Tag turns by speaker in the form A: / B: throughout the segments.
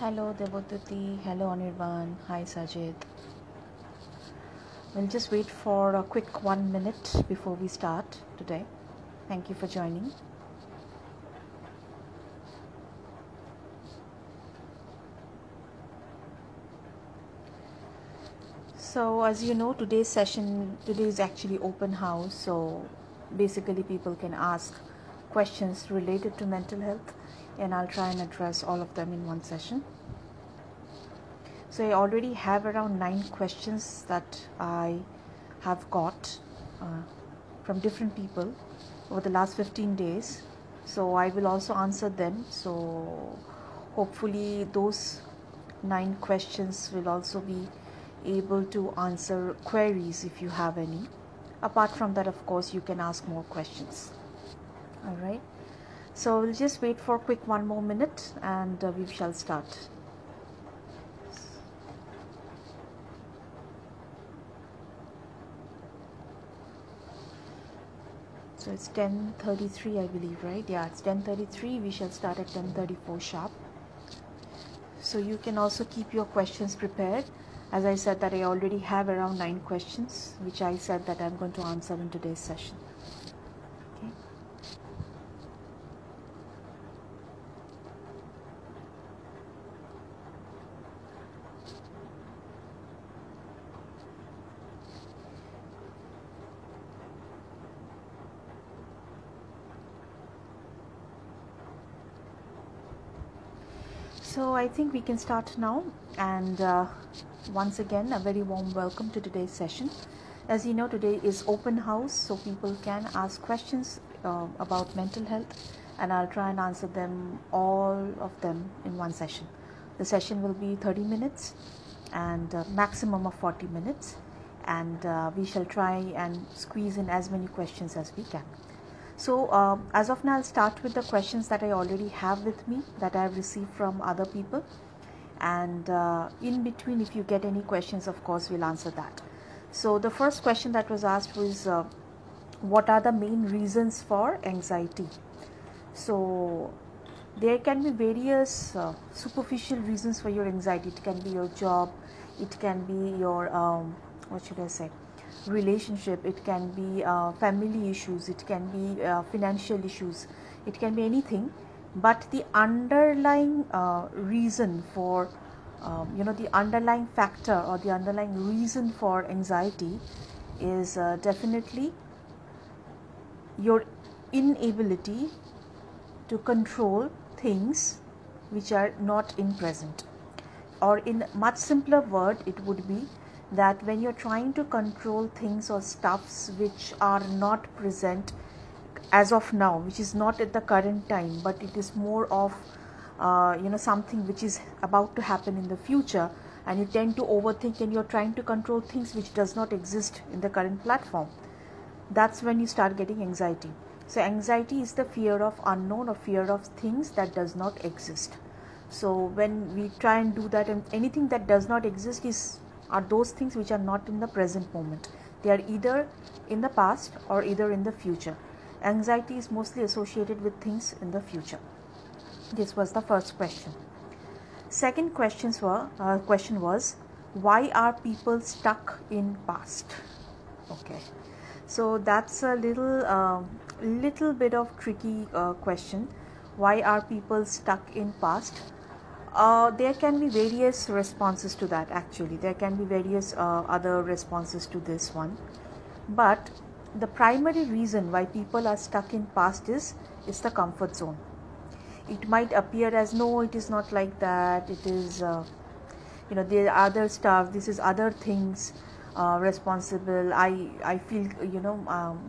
A: Hello Devotati, hello Anirban, hi Sajid. We'll just wait for a quick 1 minute before we start today. Thank you for joining. So as you know, today is actually open house, so basically people can ask questions related to mental health and I'll try and address all of them in one session. So I already have around 9 questions that I have got from different people over the last 15 days. So I will also answer them. So hopefully those 9 questions will also be able to answer queries if you have any. Apart from that, of course, you can ask more questions. All right. So we'll just wait for a quick 1 more minute and we shall start. So it's 10:33, I believe, right? Yeah, it's 10:33. We shall start at 10:34 sharp. So you can also keep your questions prepared. As I said that I already have around 9 questions, which I said that I'm going to answer in today's session. Okay. So I think we can start now, and once again a very warm welcome to today's session. As you know, today is open house, so people can ask questions about mental health, and I'll try and answer them, all of them, in one session. The session will be 30 minutes and maximum of 40 minutes, and we shall try and squeeze in as many questions as we can. So as of now, I'll start with the questions that I already have with me, that I have received from other people, and in between, if you get any questions, of course we'll answer that. So the first question that was asked was what are the main reasons for anxiety? So there can be various superficial reasons for your anxiety. It can be your job, it can be your relationship, it can be family issues, it can be financial issues, it can be anything. But the underlying reason for the underlying factor or the underlying reason for anxiety is definitely your inability to control things which are not in present. Or in much simpler word, it would be that when you're trying to control things or stuffs which are not present as of now, which is not at the current time, but it is more of something which is about to happen in the future, and you tend to overthink and you're trying to control things which does not exist in the current platform, that's when you start getting anxiety. So anxiety is the fear of unknown or fear of things that does not exist. So when we try and do that, and anything that does not exist are those things which are not in the present moment. They are either in the past or either in the future. Anxiety is mostly associated with things in the future. This was the first question. Second question was, why are people stuck in past? Okay, so that's a little bit of tricky question. Why are people stuck in past? There can be various responses to that. Actually, there can be various other responses to this one, but the primary reason why people are stuck in past is the comfort zone. It might appear as, no, it is not like that, it is there are other stuff, this is other things responsible. I feel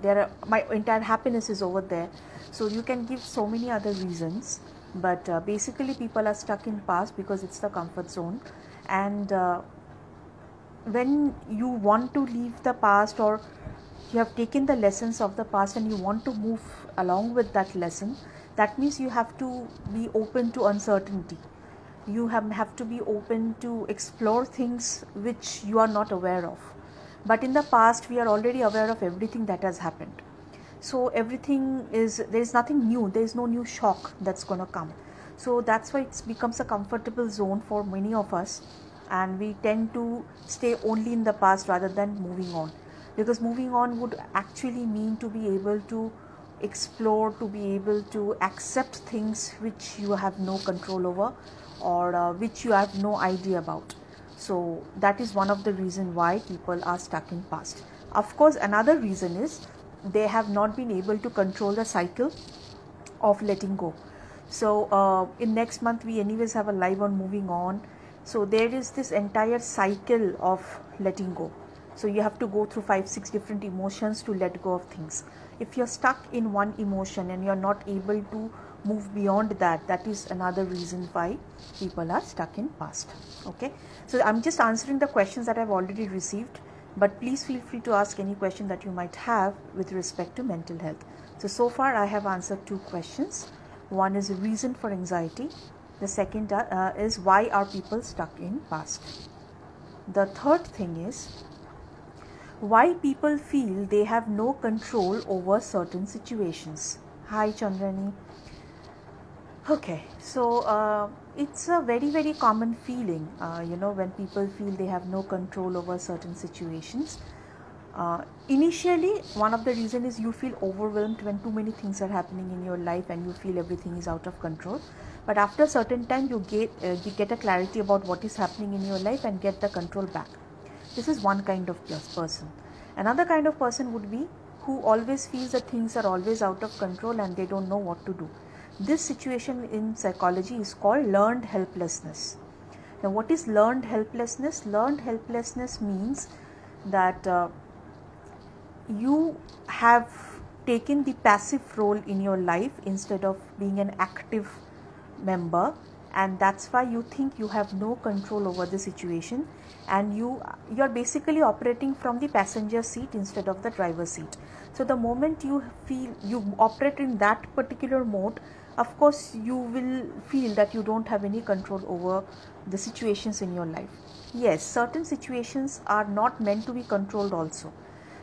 A: there are, my entire happiness is over there. So you can give so many other reasons, but basically people are stuck in past because it's the comfort zone. And when you want to leave the past, or you have taken the lessons of the past and you want to move along with that lesson, that means you have to be open to uncertainty. You have to be open to explore things which you are not aware of. But in the past, we are already aware of everything that has happened. So everything is, there is nothing new, there is no new shock that's going to come. So that's why it becomes a comfortable zone for many of us, and we tend to stay only in the past rather than moving on, because moving on would actually mean to be able to explore, to be able to accept things which you have no control over, or which you have no idea about. So that is one of the reasons why people are stuck in past. Of course, another reason is they have not been able to control the cycle of letting go. So in next month we anyways have a live on moving on. So there is this entire cycle of letting go. So you have to go through 5-6 different emotions to let go of things. If you're stuck in one emotion and you're not able to move beyond that, that is another reason why people are stuck in past. Okay, so I'm just answering the questions that I've already received, but please feel free to ask any question that you might have with respect to mental health. So far I have answered 2 questions. One is the reason for anxiety. The second is why are people stuck in past. The third thing is why people feel they have no control over certain situations. Hi Chandrani. Okay, so it's a very common feeling, when people feel they have no control over certain situations. Initially, one of the reasons is you feel overwhelmed when too many things are happening in your life and you feel everything is out of control. But after a certain time, you get a clarity about what is happening in your life and get the control back. This is one kind of person. Another kind of person would be who always feels that things are always out of control and they don't know what to do. This situation in psychology is called learned helplessness. Now, what is learned helplessness? Learned helplessness means that you have taken the passive role in your life instead of being an active member, and that's why you think you have no control over the situation, and you're basically operating from the passenger seat instead of the driver's seat. So the moment you feel you operate in that particular mode, of course you will feel that you don't have any control over the situations in your life. Yes, certain situations are not meant to be controlled also.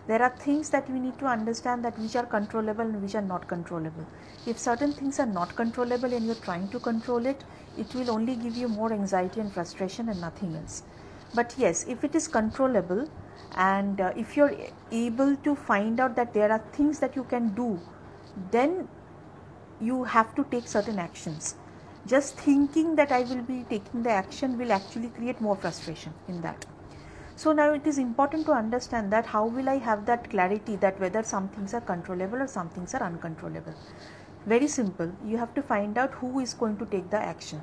A: There are things that we need to understand that which are controllable and which are not controllable. If certain things are not controllable and you're trying to control it, it will only give you more anxiety and frustration and nothing else. But yes, if it is controllable, and if you're able to find out that there are things that you can do, then you have to take certain actions. Just thinking that I will be taking the action will actually create more frustration in that. So now it is important to understand that how will I have that clarity that whether some things are controllable or some things are uncontrollable. Very simple. You have to find out who is going to take the action.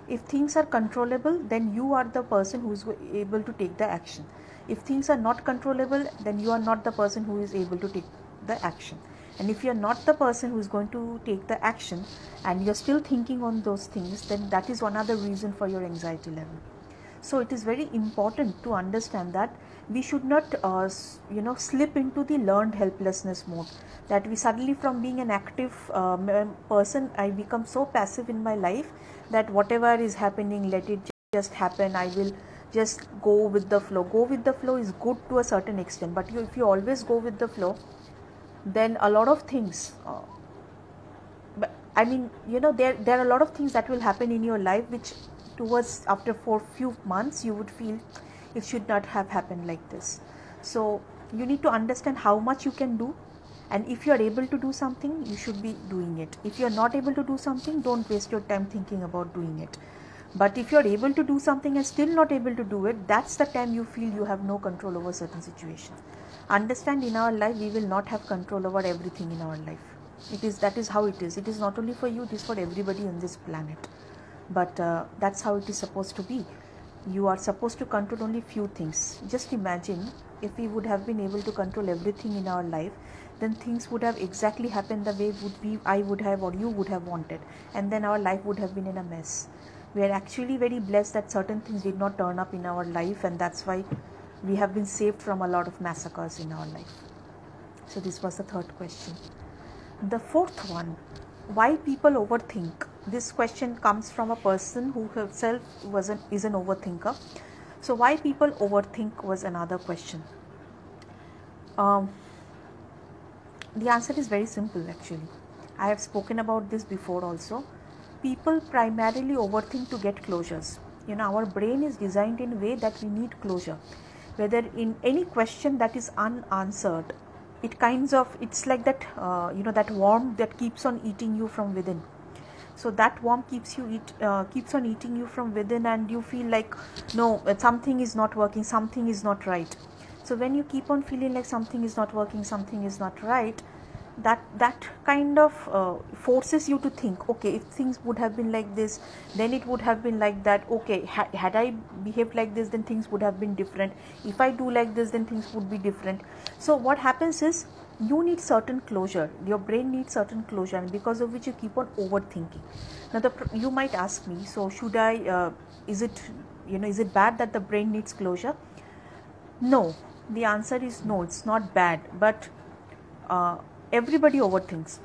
A: If things are controllable, then you are the person who is able to take the action. If things are not controllable, then you are not the person who is able to take the action. And if you are not the person who is going to take the action and you are still thinking on those things, then that is one other reason for your anxiety level. So it is very important to understand that we should not slip into the learned helplessness mode, that we suddenly from being an active person, I become so passive in my life that whatever is happening, let it just happen, I will just go with the flow. Go with the flow is good to a certain extent, but if you always go with the flow, then a lot of things there are a lot of things that will happen in your life which towards after for few months you would feel it should not have happened like this. So you need to understand how much you can do, and if you are able to do something, you should be doing it. If you are not able to do something, don't waste your time thinking about doing it. But if you are able to do something and still not able to do it, that's the time you feel you have no control over certain situations. Understand, in our life we will not have control over everything in our life. That is how it is. It is not only for you, it is for everybody on this planet. But that's how it is supposed to be. You are supposed to control only few things. Just imagine if we would have been able to control everything in our life, then things would have exactly happened the way I would have or you would have wanted, and then our life would have been in a mess. We are actually very blessed that certain things did not turn up in our life, and that's why we have been saved from a lot of massacres in our life. So this was the third question. The fourth one, why people overthink. This question comes from a person who himself is an overthinker. So why people overthink was another question. The answer is very simple actually. I have spoken about this before also. people primarily overthink to get closures. You know, our brain is designed in a way that we need closure. Whether in any question that is unanswered, it's like that, that worm that keeps on eating you from within. So that worm keeps on eating you from within, and you feel like, no, something is not working, something is not right. So when you keep on feeling like something is not working, something is not right, that kind of forces you to think, okay, if things would have been like this, then it would have been like that. Okay, had I behaved like this, then things would have been different. If I do like this, then things would be different. So what happens is, you need certain closure, your brain needs certain closure, and because of which you keep on overthinking. Now you might ask me, so should I is it bad that the brain needs closure? No, the answer is no, it's not bad, but everybody overthinks.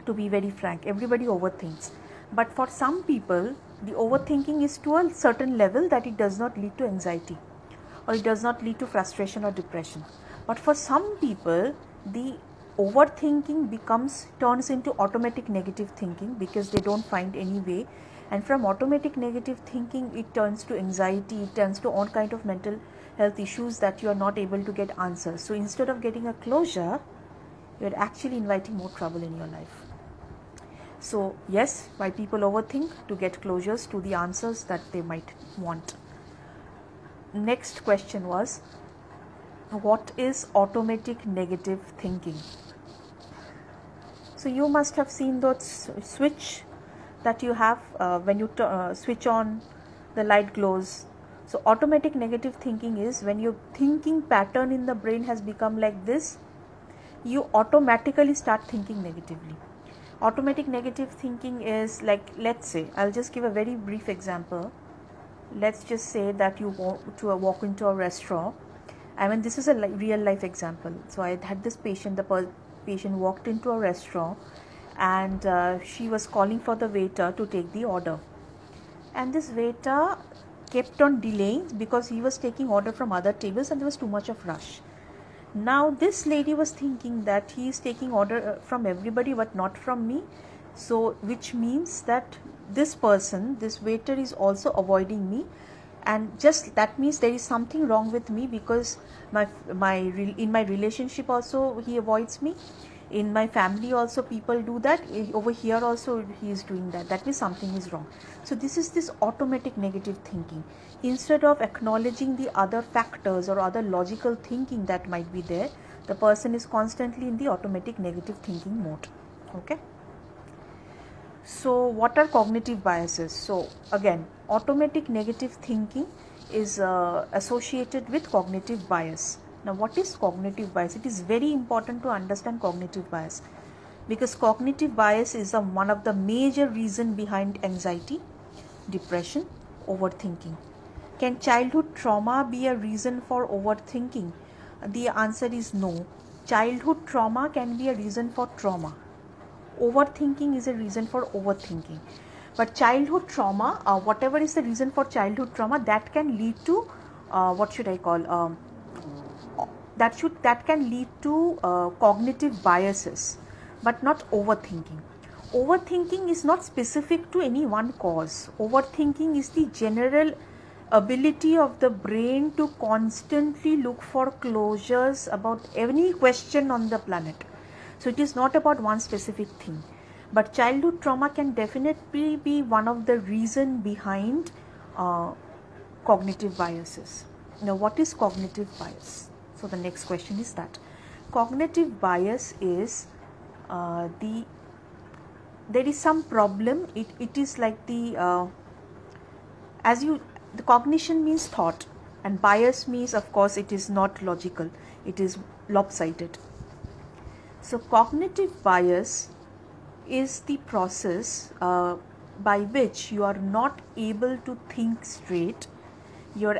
A: To be very frank, everybody overthinks, but for some people the overthinking is to a certain level that it does not lead to anxiety, or it does not lead to frustration or depression. But for some people, the overthinking turns into automatic negative thinking, because they don't find any way, and from automatic negative thinking it turns to anxiety, it turns to all kind of mental health issues that you are not able to get answers. So instead of getting a closure, you are actually inviting more trouble in your life. So yes, why people overthink? To get closures to the answers that they might want. Next question was, what is automatic negative thinking? So you must have seen those switch that you have when you switch on, the light glows. So automatic negative thinking is when your thinking pattern in the brain has become like this, you automatically start thinking negatively. Automatic negative thinking is like, let's say, I'll just give a very brief example. Let's just say that you walk into a restaurant. I mean, this is a real life example. So I had this patient, the patient walked into a restaurant, and she was calling for the waiter to take the order. And this waiter kept on delaying because he was taking order from other tables and there was too much of rush. Now this lady was thinking that he is taking order from everybody but not from me. So which means that this waiter is also avoiding me, and just that means there is something wrong with me, because in my relationship also he avoids me, in my family also people do that, over here also he is doing that. That means something is wrong. So this is this automatic negative thinking. Instead of acknowledging the other factors or other logical thinking that might be there, the person is constantly in the automatic negative thinking mode. Okay. So what are cognitive biases? So again, automatic negative thinking is associated with cognitive bias. Now what is cognitive bias? It is very important to understand cognitive bias, because cognitive bias is one of the major reasons behind anxiety, depression, overthinking. Can childhood trauma be a reason for overthinking? The answer is no. Childhood trauma can be a reason for trauma. Overthinking is a reason for overthinking. But childhood trauma, whatever is the reason for childhood trauma, that can lead to that can lead to cognitive biases, but not overthinking. Overthinking is not specific to any one cause. Overthinking is the general ability of the brain to constantly look for closures about any question on the planet. So it is not about one specific thing. But childhood trauma can definitely be one of the reasons behind cognitive biases. Now what is cognitive bias? So the next question is that. Cognitive bias is there is some problem. It is like the cognition means thought, and bias means, of course, it is not logical, it is lopsided. So cognitive bias is the process by which you are not able to think straight. Your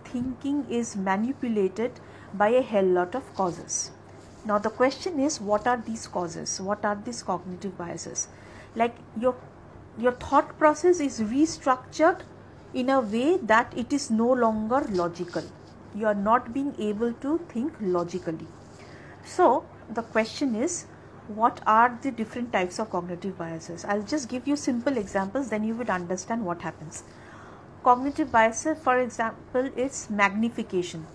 A: thinking is manipulated by a hell lot of causes. Now the question is, what are these causes? What are these cognitive biases? Like your thought process is restructured in a way that it is no longer logical. You are not being able to think logically. So the question is, what are the different types of cognitive biases. I'll just give you simple examples, then you would understand what happens. Cognitive biases, for example, is magnification.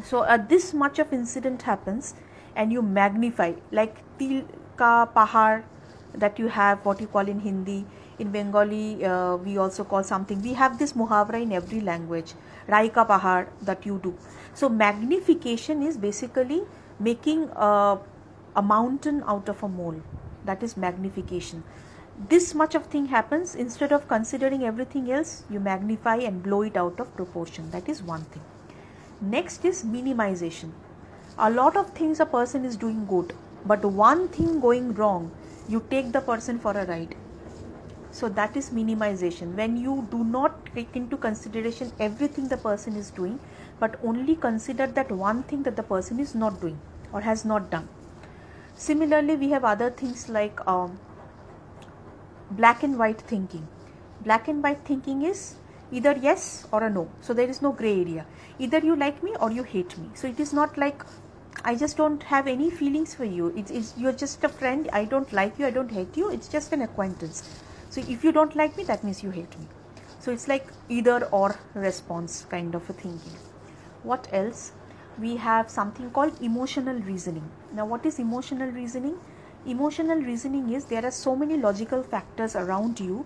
A: So this much of incident happens and you magnify, like til ka pahar that you have, what you call in Hindi. In Bengali we also call something, we have this muhavra in every language, rai ka pahar, that you do. So magnification is basically making a mountain out of a mole. That is magnification. This much of thing happens, instead of considering everything else, you magnify and blow it out of proportion. That is one thing. Next is minimization. A lot of things a person is doing good, but one thing going wrong, you take the person for a ride. So that is minimization, when you do not take into consideration everything the person is doing, but only consider that one thing that the person is not doing or has not done. Similarly, we have other things like black and white thinking. Black and white thinking is either yes or a no. So there is no gray area. Either you like me or you hate me. So it is not like I just don't have any feelings for you. It's you're just a friend. I don't like you. I don't hate you. It's just an acquaintance. So if you don't like me, that means you hate me. So it's like either or response kind of a thinking. What else? We have something called emotional reasoning. Now what is emotional reasoning? Emotional reasoning is there are so many logical factors around you,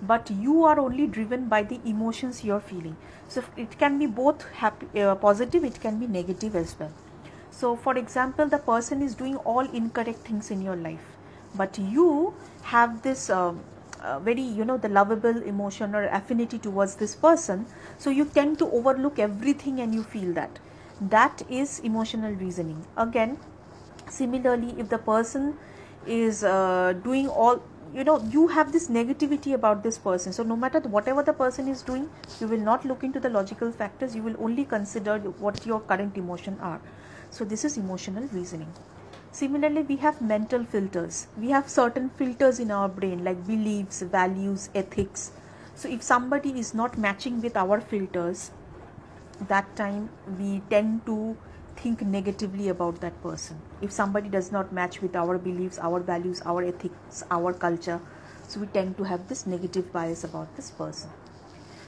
A: but you are only driven by the emotions you are feeling. So it can be both happy, positive, it can be negative as well. So for example, the person is doing all incorrect things in your life, but you have this very, the lovable emotion or affinity towards this person, so you tend to overlook everything and you feel that. That is emotional reasoning. Again, similarly, if the person is doing all, you have this negativity about this person, so no matter whatever the person is doing, you will not look into the logical factors, you will only consider what your current emotion are. So this is emotional reasoning. Similarly, we have mental filters. We have certain filters in our brain, like beliefs, values, ethics. So if somebody is not matching with our filters, that time we tend to think negatively about that person. If somebody does not match with our beliefs, our values, our ethics, our culture, so we tend to have this negative bias about this person.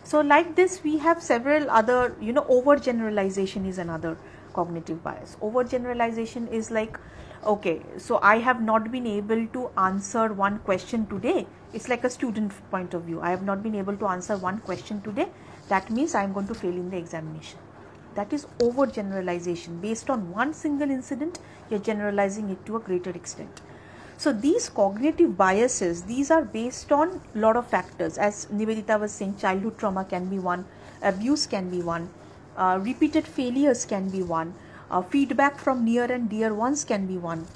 A: So like this, we have several other, overgeneralization is another cognitive bias. Overgeneralization is like, okay, so I have not been able to answer one question today. It's like a student point of view. I have not been able to answer one question today. That means I am going to fail in the examination. That is overgeneralization. Based on one single incident, you're generalizing it to a greater extent. So these cognitive biases, these are based on a lot of factors. As Nivedita was saying, childhood trauma can be one, abuse can be one, repeated failures can be one, feedback from near and dear ones can be one,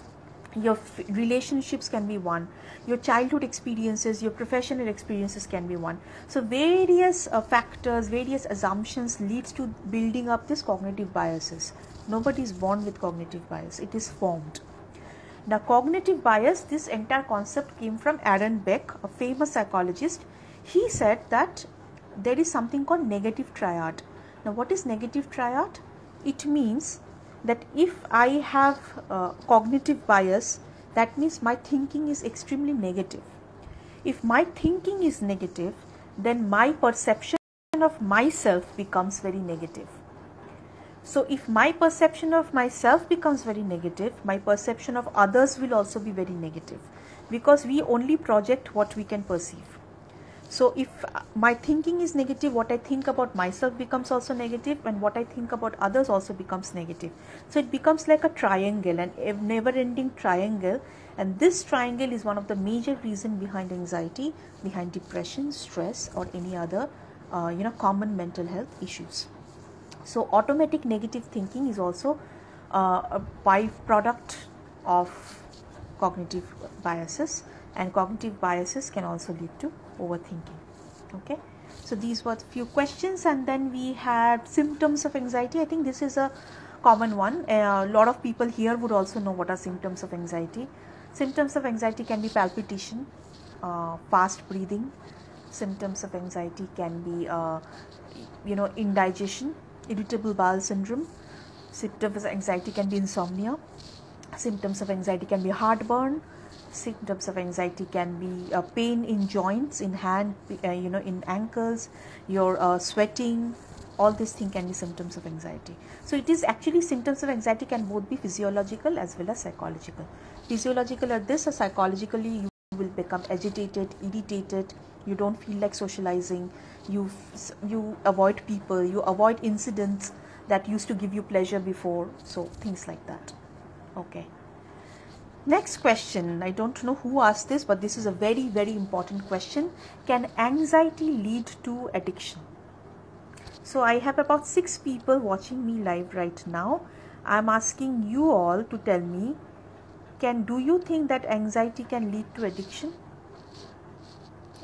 A: your relationships can be one, your childhood experiences, your professional experiences can be one. So various factors, various assumptions leads to building up this cognitive biases. Nobody is born with cognitive bias, it is formed. Now cognitive bias, this entire concept came from Aaron Beck, a famous psychologist. He said that there is something called negative triad. Now what is negative triad? It means that if I have cognitive bias, that means my thinking is extremely negative. If my thinking is negative, then my perception of myself becomes very negative. So if my perception of myself becomes very negative, my perception of others will also be very negative, because we only project what we can perceive. So if my thinking is negative, what I think about myself becomes also negative, and what I think about others also becomes negative. So it becomes like a triangle, a never-ending triangle, and this triangle is one of the major reasons behind anxiety, behind depression, stress, or any other common mental health issues. So automatic negative thinking is also a byproduct of cognitive biases, and cognitive biases can also lead to overthinking. Okay, so these were a few questions, and then we had symptoms of anxiety. I think this is a common one. A lot of people here would also know what are symptoms of anxiety. Symptoms of anxiety can be palpitation, fast breathing. Symptoms of anxiety can be indigestion, irritable bowel syndrome. Symptoms of anxiety can be insomnia, Symptoms of anxiety can be heartburn. Symptoms of anxiety can be pain in joints, in hand, in ankles, your sweating. All these things can be symptoms of anxiety. So it is actually, symptoms of anxiety can both be physiological as well as psychological. Physiological are this, or psychologically you will become agitated, irritated, you don't feel like socializing, you avoid people, you avoid incidents that used to give you pleasure before. So things like that. Okay. Next question. I don't know who asked this, but this is a very, very important question. Can anxiety lead to addiction? So I have about 6 people watching me live right now. I'm asking you all to tell me, do you think that anxiety can lead to addiction?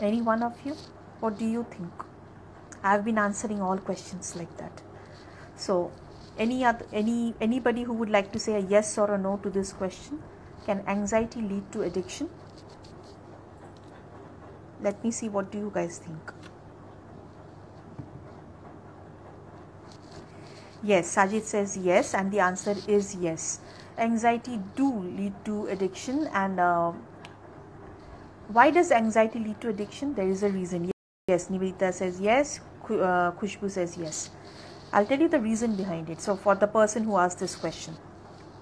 A: Any one of you? What do you think? I've been answering all questions like that. So anybody who would like to say a yes or a no to this question? Can anxiety lead to addiction? Let me see, what do you guys think? Yes, Sajid says yes, and the answer is yes. Anxiety do lead to addiction. And why does anxiety lead to addiction? There is a reason. Yes, Nivedita says yes, Khushbu says yes. I'll tell you the reason behind it. So for the person who asked this question,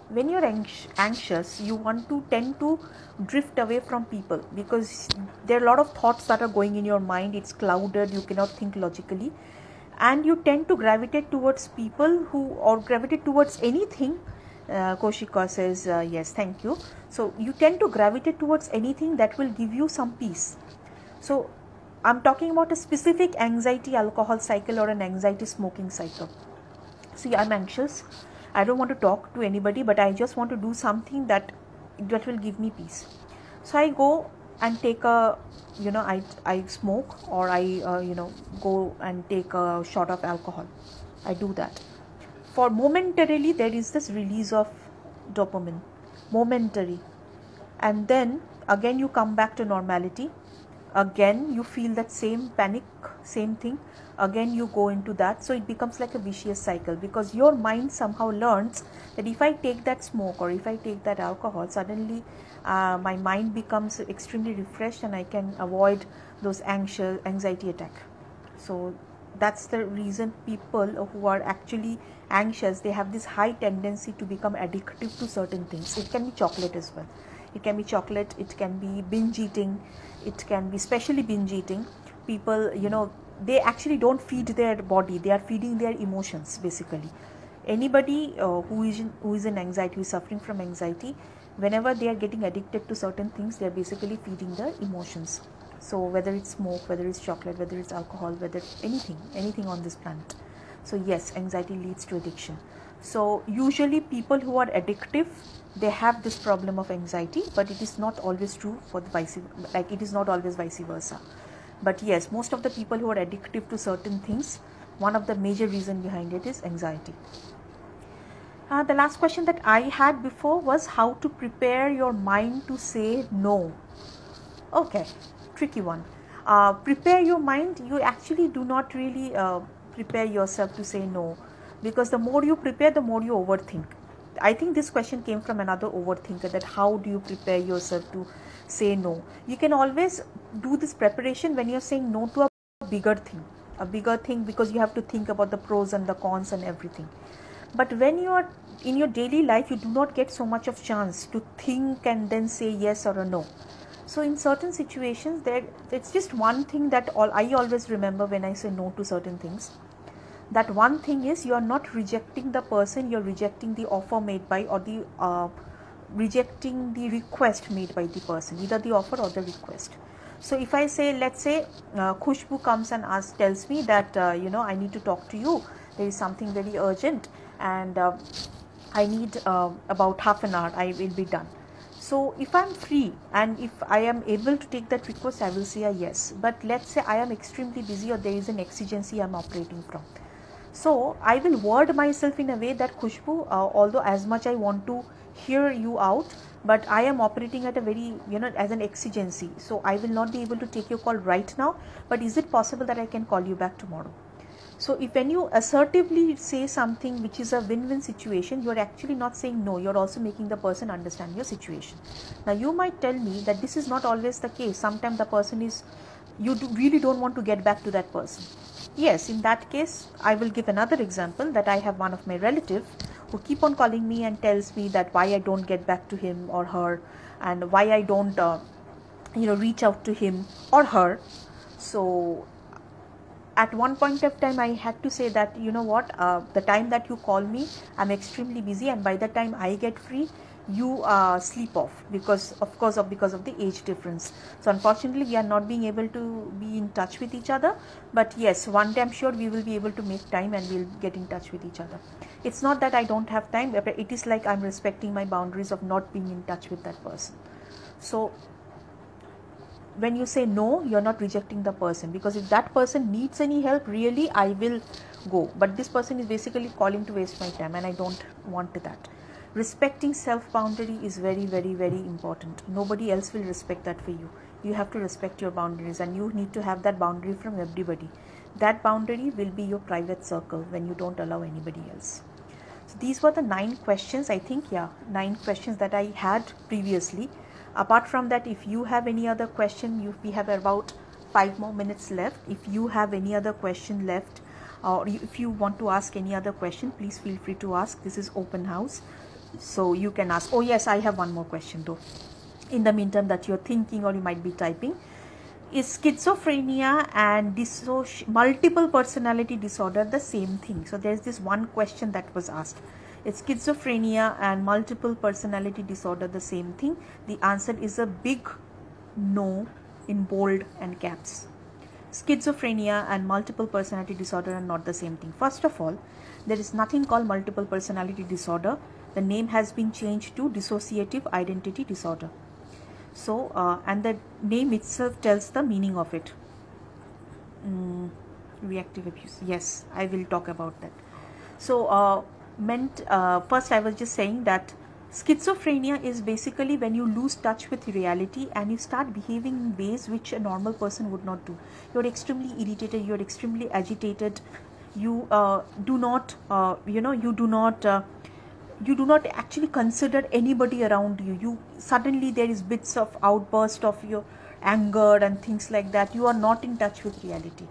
A: when you're anxious, you tend to drift away from people, because there are a lot of thoughts that are going in your mind. It's clouded, you cannot think logically, and you tend to gravitate towards people or gravitate towards anything. Koshika says yes, thank you. So you tend to gravitate towards anything that will give you some peace. So I'm talking about a specific anxiety alcohol cycle or an anxiety smoking cycle. See, I'm anxious, I don't want to talk to anybody, but I just want to do something that will give me peace. So I go and take I smoke, or I go and take a shot of alcohol. I do that. For momentarily, there is this release of dopamine, momentary, and then again you come back to normality. Again you feel that same panic, same thing, again you go into that. So it becomes like a vicious cycle, because your mind somehow learns that if I take that smoke or if I take that alcohol, suddenly my mind becomes extremely refreshed and I can avoid those anxiety attack. So that's the reason people who are actually anxious, they have this high tendency to become addictive to certain things. It can be chocolate as well. It can be chocolate, it can be binge eating, it can be especially binge eating. People, they actually don't feed their body, they are feeding their emotions basically. Anybody who is in anxiety, who is suffering from anxiety, whenever they are getting addicted to certain things, they are basically feeding their emotions. So whether it's smoke, whether it's chocolate, whether it's alcohol, whether anything on this planet. So yes, anxiety leads to addiction. So usually people who are addictive, they have this problem of anxiety, but it is not always true for the it is not always vice versa. But yes, most of the people who are addictive to certain things, one of the major reason behind it is anxiety. The last question that I had before was how to prepare your mind to say no. Okay, tricky one. Prepare your mind, you actually do not really prepare yourself to say no, because the more you prepare, the more you overthink. I think this question came from another overthinker, that how do you prepare yourself to say no. You can always do this preparation when you're saying no to a bigger thing, because you have to think about the pros and the cons and everything. But when you are in your daily life, you do not get so much of chance to think and then say yes or a no. So in certain situations, it's just one thing that I always remember when I say no to certain things. That one thing is, you are not rejecting the person, you're rejecting the offer made by, or the rejecting the request made by the person, either the offer or the request. So if I say, let's say Khushbu comes and tells me that I need to talk to you, there is something very urgent, and I need about half an hour, I will be done. So if I'm free and if I am able to take that request, I will say a yes. But let's say I am extremely busy, or there is an exigency I am operating from. So I will word myself in a way that, Khushbu, although as much I want to hear you out, but I am operating at a very, as an exigency. So I will not be able to take your call right now, but is it possible that I can call you back tomorrow? So if when you assertively say something which is a win-win situation, you are actually not saying no, you are also making the person understand your situation. Now you might tell me that this is not always the case. Sometimes the person is, really don't want to get back to that person. Yes, in that case, I will give another example that I have one of my relative who keep on calling me and tells me that why I don't get back to him or her, and why I don't reach out to him or her. So at one point of time I had to say that, you know what, the time that you call me, I'm extremely busy, and by the time I get free, you sleep off, because of the age difference. So unfortunately we are not being able to be in touch with each other, but yes, one day I'm sure we will be able to make time and we'll get in touch with each other. It's not that I don't have time, but it is like I'm respecting my boundaries of not being in touch with that person. So when you say no, you're not rejecting the person, because if that person needs any help, really I will go, but this person is basically calling to waste my time, and I don't want that. Respecting self boundary is very, very, very important. Nobody else will respect that for you. You have to respect your boundaries, and you need to have that boundary from everybody. That boundary will be your private circle when you don't allow anybody else. So these were the 9 questions, I think. 9 questions that I had previously. Apart from that, if you have any other question, we have about 5 more minutes left. If you have any other question left, or if you want to ask any other question, please feel free to ask. This is open house, so you can ask. Oh yes, I have one more question though. In the meantime that you're thinking or you might be typing, is schizophrenia and multiple personality disorder the same thing? So there's this one question that was asked. Is schizophrenia and multiple personality disorder the same thing? The answer is a big no in bold and caps. Schizophrenia and multiple personality disorder are not the same thing. First of all, there is nothing called multiple personality disorder. The name has been changed to dissociative identity disorder. So, and the name itself tells the meaning of it. Reactive abuse. Yes, I will talk about that. So, first I was just saying that schizophrenia is basically when you lose touch with reality and you start behaving in ways which a normal person would not do. You're extremely irritated, you're extremely agitated, you do not actually consider anybody around you. Suddenly there is bits of outburst of your anger and things like that. You are not in touch with reality.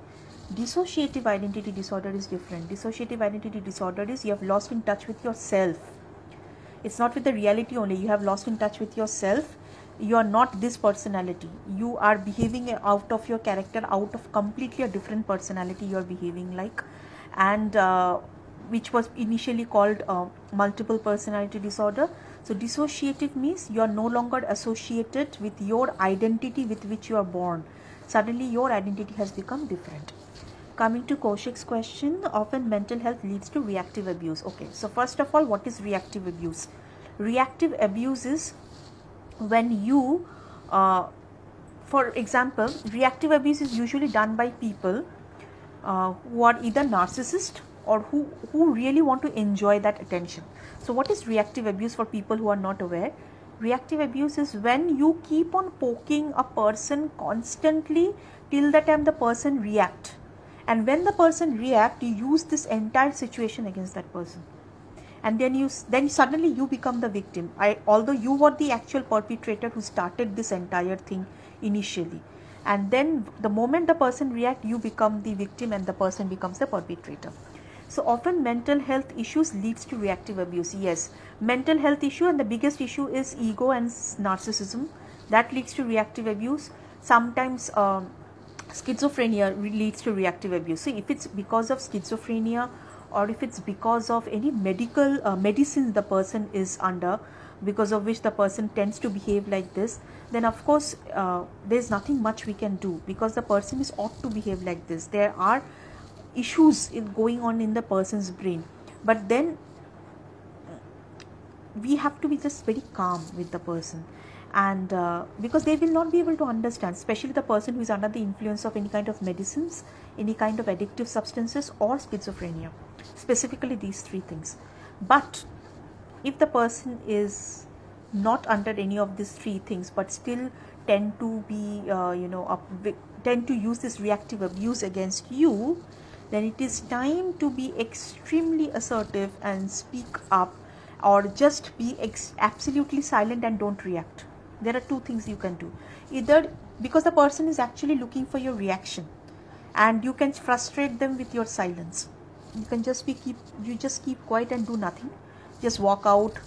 A: Dissociative identity disorder is different. Dissociative identity disorder is you have lost in touch with yourself. It's not with the reality only. You have lost in touch with yourself. You are not this personality. You are behaving out of your character, out of completely a different personality you are behaving like, and which was initially called multiple personality disorder. So dissociative means you are no longer associated with your identity with which you are born. Suddenly your identity has become different. Coming to Kaushik's question, often mental health leads to reactive abuse. Okay, so first of all, what is reactive abuse? Reactive abuse is when you, for example, reactive abuse is usually done by people who are either narcissist or who really want to enjoy that attention. So what is reactive abuse for people who are not aware? Reactive abuse is when you keep on poking a person constantly till the time the person reacts. And when the person reacts, you use this entire situation against that person. And then suddenly you become the victim. Although you were the actual perpetrator who started this entire thing initially. And then the moment the person reacts, you become the victim and the person becomes the perpetrator. So often mental health issues leads to reactive abuse. Yes, mental health issue, and the biggest issue is ego and narcissism. That leads to reactive abuse. Sometimes schizophrenia leads to reactive abuse. So if it's because of schizophrenia or if it's because of any medical medicine the person is under, because of which the person tends to behave like this, then of course there's nothing much we can do, because the person is ought to behave like this. There are issues going on in the person's brain, but then we have to be just very calm with the person, and because they will not be able to understand, especially the person who is under the influence of any kind of medicines, any kind of addictive substances or schizophrenia, specifically these 3 things. But if the person is not under any of these 3 things but still tend to be tend to use this reactive abuse against you, then it is time to be extremely assertive and speak up, or just be absolutely silent and don't react. There are two things you can do. Either, because the person is actually looking for your reaction, and you can frustrate them with your silence. You can just keep quiet and do nothing. Just walk out,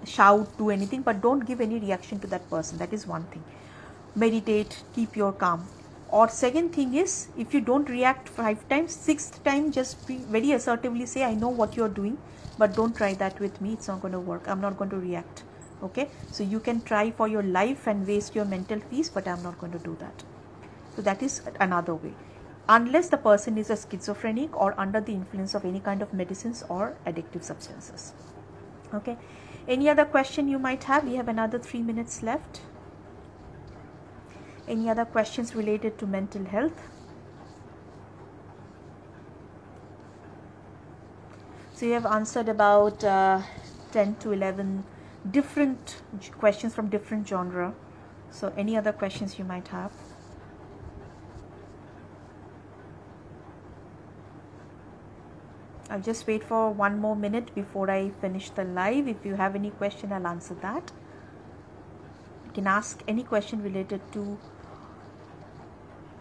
A: shout, do anything, but don't give any reaction to that person. That is one thing. Meditate, keep your calm. Or second thing is, if you don't react 5 times, 6th time, just be very assertively say, I know what you're doing, but don't try that with me. It's not going to work. I'm not going to react. Okay, so you can try for your life and waste your mental peace, but I'm not going to do that. So that is another way, unless the person is a schizophrenic or under the influence of any kind of medicines or addictive substances. Okay, any other question you might have? We have another 3 minutes left. Any other questions related to mental health? So you have answered about 10 to 11 different questions from different genre. So any other questions you might have? I'll just wait for 1 more minute before I finish the live. If you have any question, I'll answer that. You can ask any question related to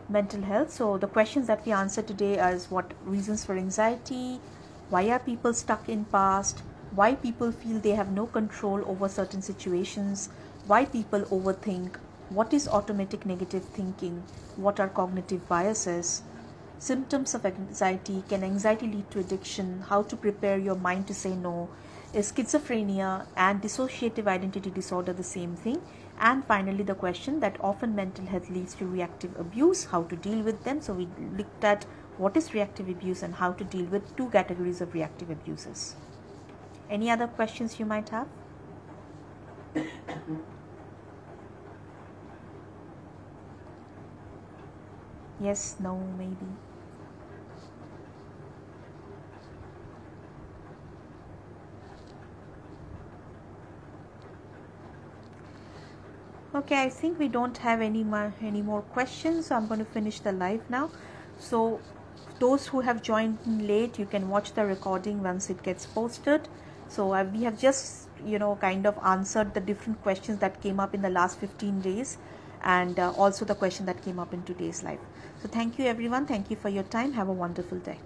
A: mental health. So the questions that we answered today are: what reasons for anxiety, why are people stuck in past, why people feel they have no control over certain situations, why people overthink, what is automatic negative thinking, what are cognitive biases, symptoms of anxiety, can anxiety lead to addiction, how to prepare your mind to say no, is schizophrenia and dissociative identity disorder the same thing, and finally the question that often mental health leads to reactive abuse, how to deal with them. So we looked at what is reactive abuse and how to deal with 2 categories of reactive abuses. Any other questions you might have? Yes, no, maybe. Okay, I think we don't have any more questions, so I'm going to finish the live now. So those who have joined late, you can watch the recording once it gets posted. So we have just kind of answered the different questions that came up in the last 15 days, and also the question that came up in today's live. So thank you everyone. Thank you for your time. Have a wonderful day.